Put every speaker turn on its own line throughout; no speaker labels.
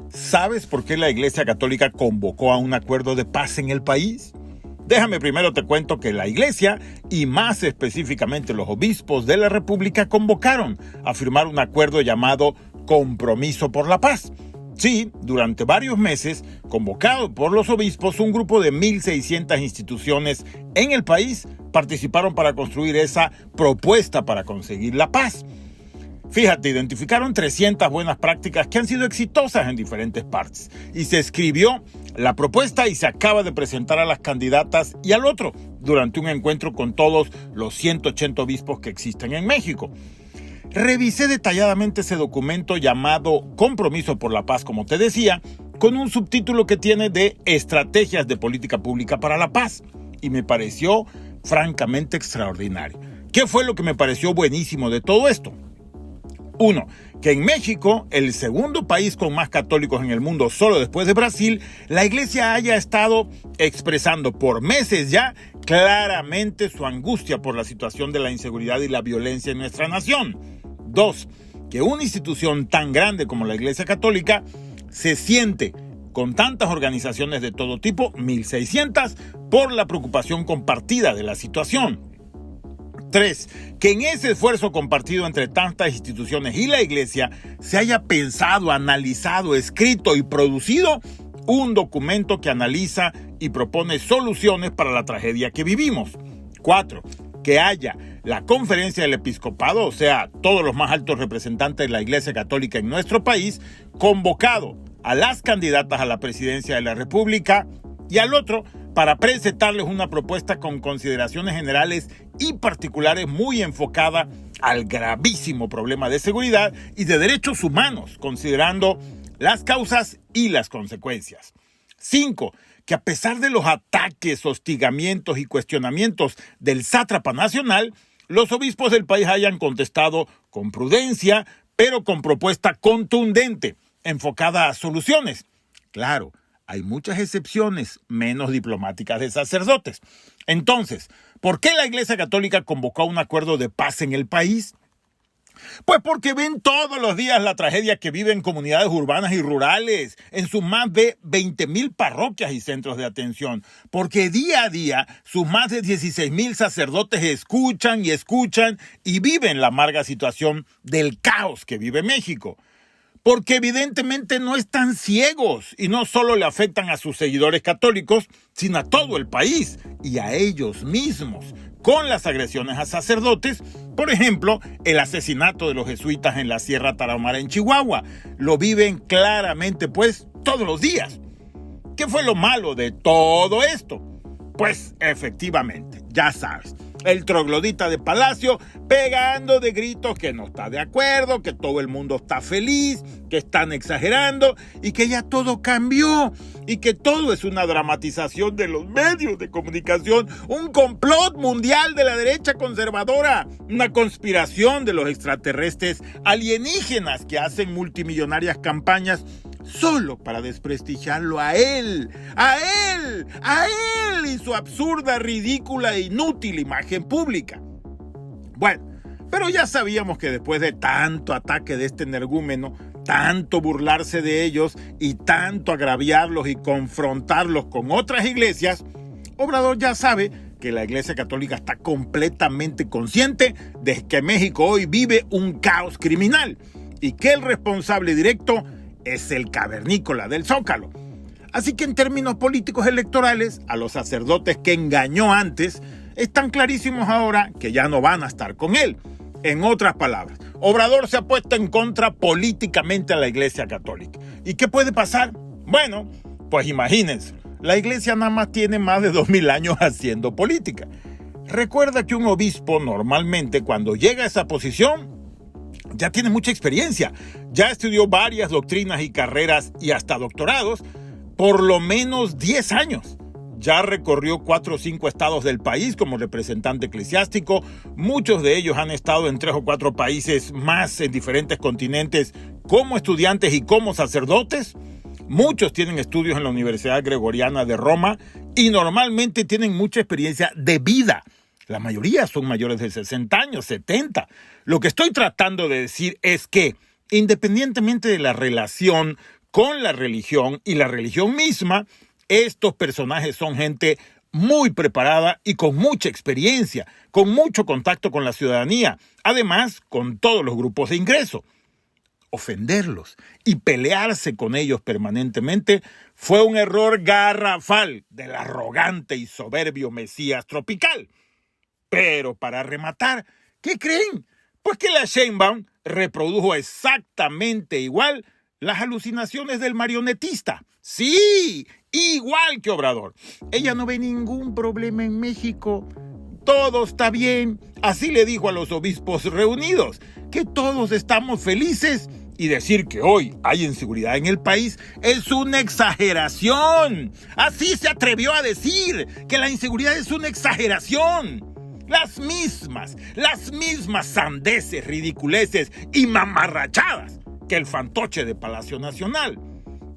¿Sabes por qué la Iglesia Católica convocó a un acuerdo de paz en el país? Déjame primero te cuento que la Iglesia, y más específicamente los obispos de la República, convocaron a firmar un acuerdo llamado Compromiso por la Paz. Sí, durante varios meses, convocado por los obispos, un grupo de 1,600 instituciones en el país participaron para construir esa propuesta para conseguir la paz. Fíjate, identificaron 300 buenas prácticas que han sido exitosas en diferentes partes. Y se escribió la propuesta y se acaba de presentar a las candidatas y al otro durante un encuentro con todos los 180 obispos que existen en México. Revisé detalladamente ese documento llamado Compromiso por la Paz, como te decía, con un subtítulo que tiene de Estrategias de Política Pública para la Paz. Y me pareció francamente extraordinario. ¿Qué fue lo que me pareció buenísimo de todo esto? Uno, que en México, el segundo país con más católicos en el mundo, solo después de Brasil, la Iglesia haya estado expresando por meses ya claramente su angustia por la situación de la inseguridad y la violencia en nuestra nación. Dos, que una institución tan grande como la Iglesia Católica se siente con tantas organizaciones de todo tipo, 1,600, por la preocupación compartida de la situación. 3. Que en ese esfuerzo compartido entre tantas instituciones y la Iglesia se haya pensado, analizado, escrito y producido un documento que analiza y propone soluciones para la tragedia que vivimos. 4. Que haya la conferencia del episcopado, o sea, todos los más altos representantes de la Iglesia Católica en nuestro país, convocado a las candidatas a la presidencia de la República y al otro para presentarles una propuesta con consideraciones generales y particulares muy enfocada al gravísimo problema de seguridad y de derechos humanos, considerando las causas y las consecuencias. 5. Que a pesar de los ataques, hostigamientos y cuestionamientos del sátrapa nacional, los obispos del país hayan contestado con prudencia, pero con propuesta contundente, enfocada a soluciones. Claro, hay muchas excepciones menos diplomáticas de sacerdotes. Entonces, ¿por qué la Iglesia Católica convocó a un acuerdo de paz en el país? Pues porque ven todos los días la tragedia que viven comunidades urbanas y rurales en sus más de 20,000 parroquias y centros de atención. Porque día a día sus más de 16,000 sacerdotes escuchan y viven la amarga situación del caos que vive México. Porque evidentemente no están ciegos y no solo le afectan a sus seguidores católicos, sino a todo el país y a ellos mismos, con las agresiones a sacerdotes. Por ejemplo, el asesinato de los jesuitas en la Sierra Tarahumara en Chihuahua. Lo viven claramente, pues, todos los días. ¿Qué fue lo malo de todo esto? Pues, efectivamente, ya sabes, el troglodita de Palacio pegando de gritos que no está de acuerdo, que todo el mundo está feliz, que están exagerando y que ya todo cambió y que todo es una dramatización de los medios de comunicación, un complot mundial de la derecha conservadora, una conspiración de los extraterrestres alienígenas que hacen multimillonarias campañas solo para desprestigiarlo a él y su absurda, ridícula e inútil imagen pública. Bueno, pero ya sabíamos que después de tanto ataque de este energúmeno, tanto burlarse de ellos y tanto agraviarlos y confrontarlos con otras iglesias, Obrador ya sabe que la Iglesia Católica está completamente consciente de que México hoy vive un caos criminal y que el responsable directo es el cavernícola del Zócalo. Así que en términos políticos electorales, a los sacerdotes que engañó antes, están clarísimos ahora que ya no van a estar con él. En otras palabras, Obrador se ha puesto en contra políticamente a la Iglesia Católica. ¿Y qué puede pasar? Bueno, pues imagínense, la Iglesia nada más tiene más de 2,000 años haciendo política. Recuerda que un obispo normalmente cuando llega a esa posición ya tiene mucha experiencia, ya estudió varias doctrinas y carreras y hasta doctorados, por lo menos 10 años. Ya recorrió 4 o 5 estados del país como representante eclesiástico. Muchos de ellos han estado en 3 o 4 países más en diferentes continentes como estudiantes y como sacerdotes. Muchos tienen estudios en la Universidad Gregoriana de Roma y normalmente tienen mucha experiencia de vida. La mayoría son mayores de 60 años, 70. Lo que estoy tratando de decir es que, independientemente de la relación con la religión y la religión misma, estos personajes son gente muy preparada y con mucha experiencia, con mucho contacto con la ciudadanía, además con todos los grupos de ingreso. Ofenderlos y pelearse con ellos permanentemente fue un error garrafal del arrogante y soberbio Mesías tropical. Pero para rematar, ¿qué creen? Pues que la Sheinbaum reprodujo exactamente igual las alucinaciones del marionetista. Sí, igual que Obrador. Ella no ve ningún problema en México. Todo está bien. Así le dijo a los obispos reunidos, que todos estamos felices. Y decir que hoy hay inseguridad en el país es una exageración. Así se atrevió a decir que la inseguridad es una exageración. Las mismas sandeces, ridiculeces y mamarrachadas que el fantoche de Palacio Nacional.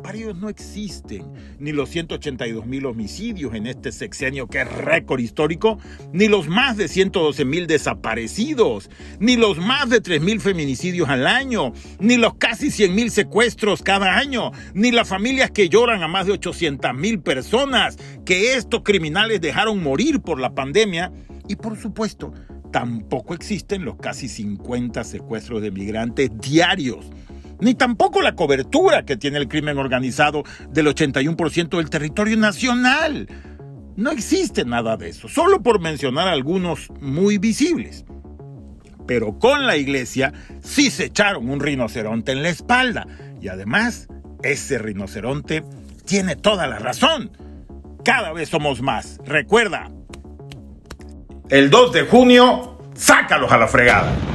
Para ellos no existen ni los 182,000 homicidios en este sexenio que es récord histórico, ni los más de 112,000 desaparecidos, ni los más de 3,000 feminicidios al año, ni los casi 100,000 secuestros cada año, ni las familias que lloran a más de 800,000 personas que estos criminales dejaron morir por la pandemia. Y por supuesto, tampoco existen los casi 50 secuestros de migrantes diarios, ni tampoco la cobertura que tiene el crimen organizado del 81% del territorio nacional. No existe nada de eso, solo por mencionar algunos muy visibles. Pero con la iglesia sí se echaron un rinoceronte en la espalda. Y además, ese rinoceronte tiene toda la razón. Cada vez somos más. Recuerda, el 2 de junio, sácalos a la fregada.